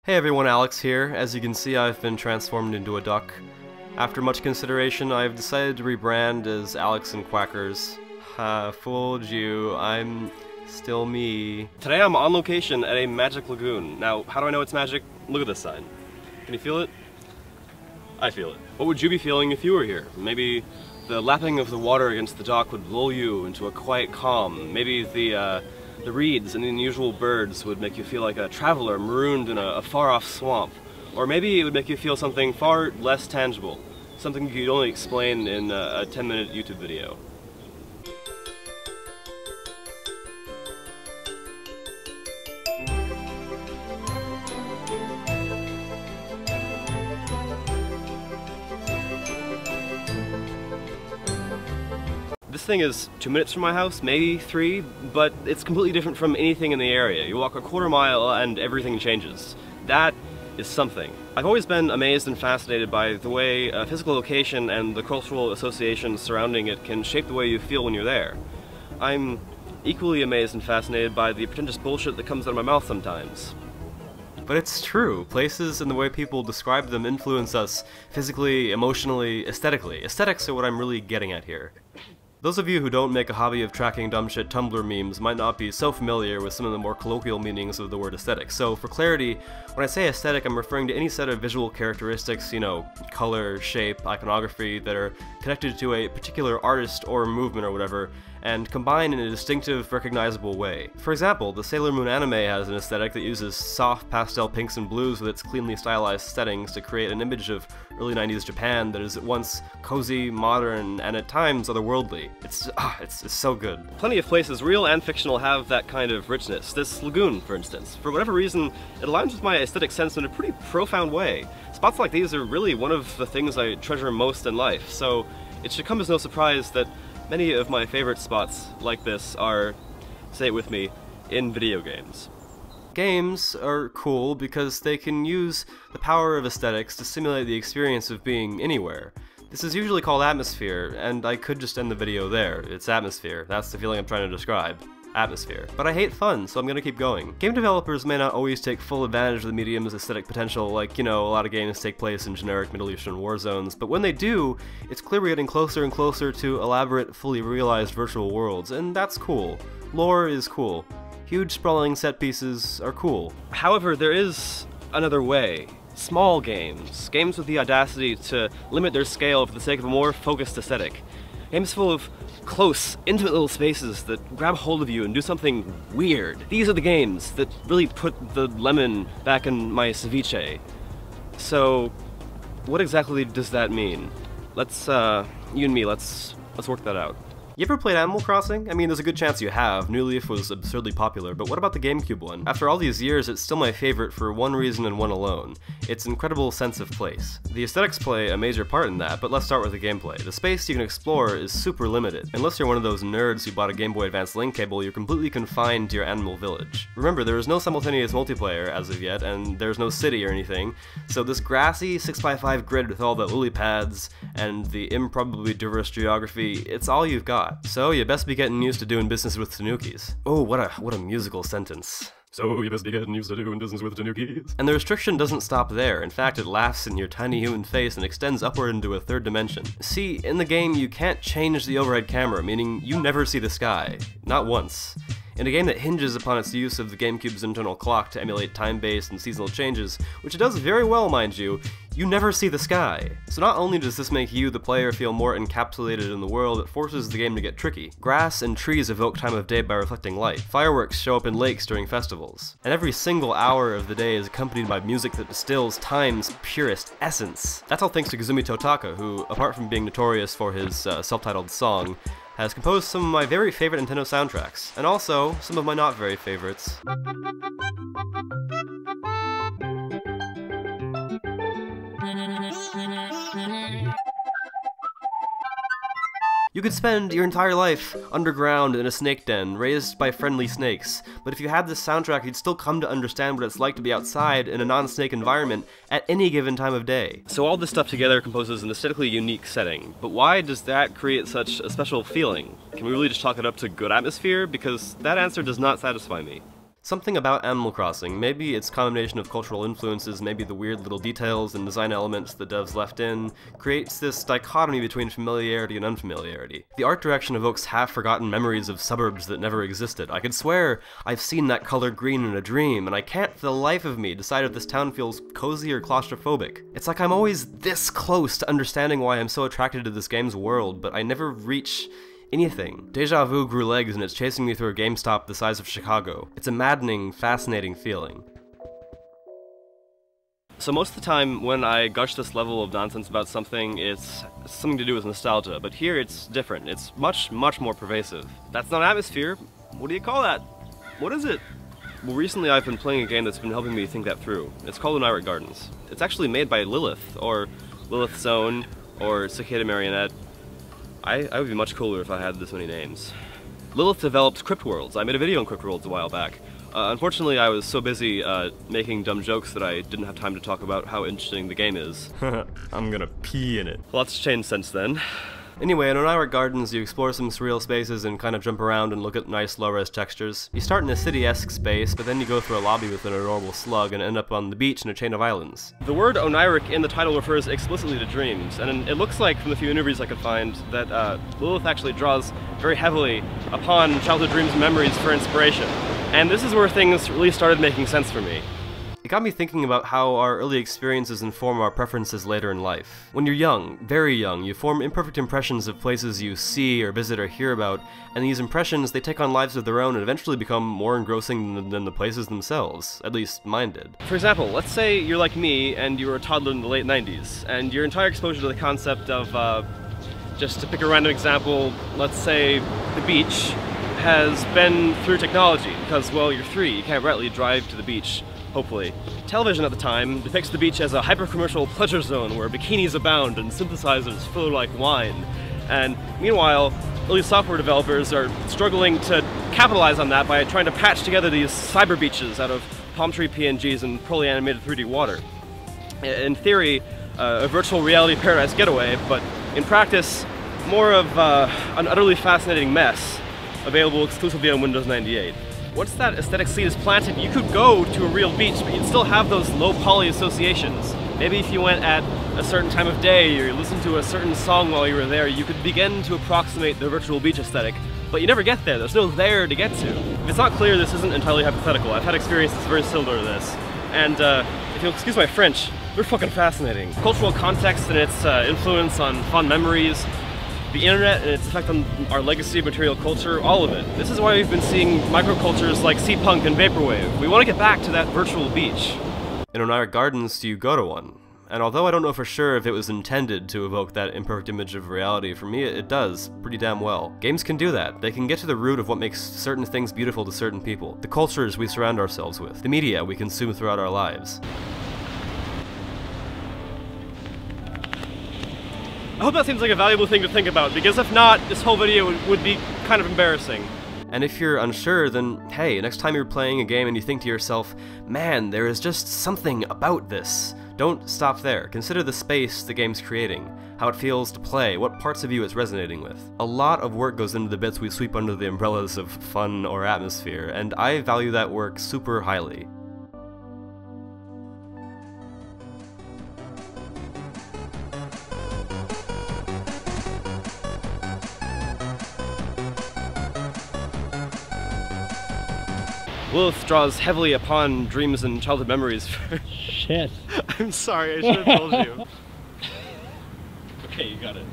Hey everyone, Alex here. As you can see, I've been transformed into a duck. After much consideration, I've decided to rebrand as Alex and Quackers. Ha, fooled you. I'm still me. Today I'm on location at a magic lagoon. Now, how do I know it's magic? Look at this sign. Can you feel it? I feel it. What would you be feeling if you were here? Maybe the lapping of the water against the dock would lull you into a quiet calm. Maybe the reeds and the unusual birds would make you feel like a traveler marooned in a far-off swamp. Or maybe it would make you feel something far less tangible. Something you could only explain in a 10-minute YouTube video. This thing is 2 minutes from my house, maybe 3, but it's completely different from anything in the area. You walk a quarter mile and everything changes. That is something. I've always been amazed and fascinated by the way a physical location and the cultural associations surrounding it can shape the way you feel when you're there. I'm equally amazed and fascinated by the pretentious bullshit that comes out of my mouth sometimes. But it's true. Places and the way people describe them influence us physically, emotionally, aesthetically. Aesthetics are what I'm really getting at here. Those of you who don't make a hobby of tracking dumb shit Tumblr memes might not be so familiar with some of the more colloquial meanings of the word aesthetic. So for clarity, when I say aesthetic, I'm referring to any set of visual characteristics, you know, color, shape, iconography, that are connected to a particular artist or movement or whatever, and combine in a distinctive, recognizable way. For example, the Sailor Moon anime has an aesthetic that uses soft pastel pinks and blues with its cleanly stylized settings to create an image of early 90s Japan that is at once cozy, modern, and at times otherworldly. It's so good. Plenty of places, real and fictional, have that kind of richness. This lagoon, for instance. For whatever reason, it aligns with my aesthetic sense in a pretty profound way. Spots like these are really one of the things I treasure most in life, so it should come as no surprise that many of my favorite spots like this are, say it with me, in video games. Games are cool because they can use the power of aesthetics to simulate the experience of being anywhere. This is usually called atmosphere, and I could just end the video there. It's atmosphere. That's the feeling I'm trying to describe. Atmosphere. But I hate fun, so I'm gonna keep going. Game developers may not always take full advantage of the medium's aesthetic potential, like, you know, a lot of games take place in generic Middle Eastern war zones, but when they do, it's clear we're getting closer and closer to elaborate, fully realized virtual worlds, and that's cool. Lore is cool. Huge sprawling set pieces are cool. However, there is another way. Small games. Games with the audacity to limit their scale for the sake of a more focused aesthetic. Games full of close, intimate little spaces that grab hold of you and do something weird. These are the games that really put the lemon back in my ceviche. So, what exactly does that mean? Let's, you and me, let's work that out. You ever played Animal Crossing? I mean, there's a good chance you have. New Leaf was absurdly popular, but what about the GameCube one? After all these years, it's still my favorite for one reason and one alone. Its incredible sense of place. The aesthetics play a major part in that, but let's start with the gameplay. The space you can explore is super limited. Unless you're one of those nerds who bought a Game Boy Advance link cable, you're completely confined to your animal village. Remember, there is no simultaneous multiplayer as of yet, and there's no city or anything, so this grassy 6x5 grid with all the lily pads and the improbably diverse geography, it's all you've got. So you best be getting used to doing business with tanukis. Oh, what a musical sentence. So you best be getting used to doing business with tanukis. And the restriction doesn't stop there. In fact, it laughs in your tiny human face and extends upward into a third dimension. See, in the game you can't change the overhead camera, meaning you never see the sky. Not once. In a game that hinges upon its use of the GameCube's internal clock to emulate time-based and seasonal changes, which it does very well, mind you, you never see the sky. So not only does this make you, the player, feel more encapsulated in the world, it forces the game to get tricky. Grass and trees evoke time of day by reflecting light. Fireworks show up in lakes during festivals. And every single hour of the day is accompanied by music that distills time's purest essence. That's all thanks to Kazumi Totaka, who, apart from being notorious for his self-titled song, has composed some of my very favorite Nintendo soundtracks, and also some of my not very favorites. You could spend your entire life underground in a snake den, raised by friendly snakes, but if you had this soundtrack, you'd still come to understand what it's like to be outside in a non-snake environment at any given time of day. So all this stuff together composes an aesthetically unique setting, but why does that create such a special feeling? Can we really just chalk it up to good atmosphere? Because that answer does not satisfy me. Something about Animal Crossing, maybe its combination of cultural influences, maybe the weird little details and design elements the devs left in, creates this dichotomy between familiarity and unfamiliarity. The art direction evokes half-forgotten memories of suburbs that never existed. I could swear I've seen that color green in a dream, and I can't for the life of me decide if this town feels cozy or claustrophobic. It's like I'm always this close to understanding why I'm so attracted to this game's world, but I never reach anything. Deja vu grew legs and it's chasing me through a GameStop the size of Chicago. It's a maddening, fascinating feeling. So most of the time when I gush this level of nonsense about something, it's something to do with nostalgia, but here it's different. It's much, much more pervasive. That's not atmosphere. What do you call that? What is it? Well, recently I've been playing a game that's been helping me think that through. It's called Montmartre Gardens. It's actually made by Lilith, or Lilith Zone, or Cicada Marionette. I would be much cooler if I had this many names. Lilith developed Crypt Worlds. I made a video on Crypt Worlds a while back. Unfortunately, I was so busy making dumb jokes that I didn't have time to talk about how interesting the game is. I'm gonna pee in it. Lots changed since then. Anyway, in Montmartre Gardens, you explore some surreal spaces and kind of jump around and look at nice low-res textures. You start in a city-esque space, but then you go through a lobby with an adorable slug and end up on the beach in a chain of islands. The word oniric in the title refers explicitly to dreams, and it looks like, from the few interviews I could find, that Lilith actually draws very heavily upon childhood dreams and memories for inspiration. And this is where things really started making sense for me. It got me thinking about how our early experiences inform our preferences later in life. When you're young, very young, you form imperfect impressions of places you see or visit or hear about, and these impressions, they take on lives of their own and eventually become more engrossing than the places themselves. At least mine did. For example, let's say you're like me and you were a toddler in the late 90s, and your entire exposure to the concept of, just to pick a random example, let's say the beach, has been through technology, because, well, you're 3, you can't rightly drive to the beach. Hopefully. Television at the time depicts the beach as a hyper-commercial pleasure zone where bikinis abound and synthesizers flow like wine. And meanwhile, early software developers are struggling to capitalize on that by trying to patch together these cyber beaches out of palm tree PNGs and poorly animated 3D water. In theory, a virtual reality paradise getaway, but in practice, more of an utterly fascinating mess, available exclusively on Windows 98. Once that aesthetic seed is planted, you could go to a real beach, but you'd still have those low-poly associations. Maybe if you went at a certain time of day, or you listened to a certain song while you were there, you could begin to approximate the virtual beach aesthetic, but you never get there. There's no there to get to. If it's not clear, this isn't entirely hypothetical. I've had experiences very similar to this. And if you'll excuse my French, they're fucking fascinating. Cultural context and its influence on fond memories, the internet and its effect on our legacy of material culture, all of it. This is why we've been seeing microcultures like C-Punk and Vaporwave. We want to get back to that virtual beach. In Montmartre Gardens, you go to one. And although I don't know for sure if it was intended to evoke that imperfect image of reality, for me it does pretty damn well. Games can do that. They can get to the root of what makes certain things beautiful to certain people. The cultures we surround ourselves with. The media we consume throughout our lives. I hope that seems like a valuable thing to think about, because if not, this whole video would be kind of embarrassing. And if you're unsure, then hey, next time you're playing a game and you think to yourself, man, there is just something about this. Don't stop there. Consider the space the game's creating, how it feels to play, what parts of you it's resonating with. A lot of work goes into the bits we sweep under the umbrellas of fun or atmosphere, and I value that work super highly. Lilith draws heavily upon dreams and childhood memories. Shit. I'm sorry, I should have told you. Okay, you got it.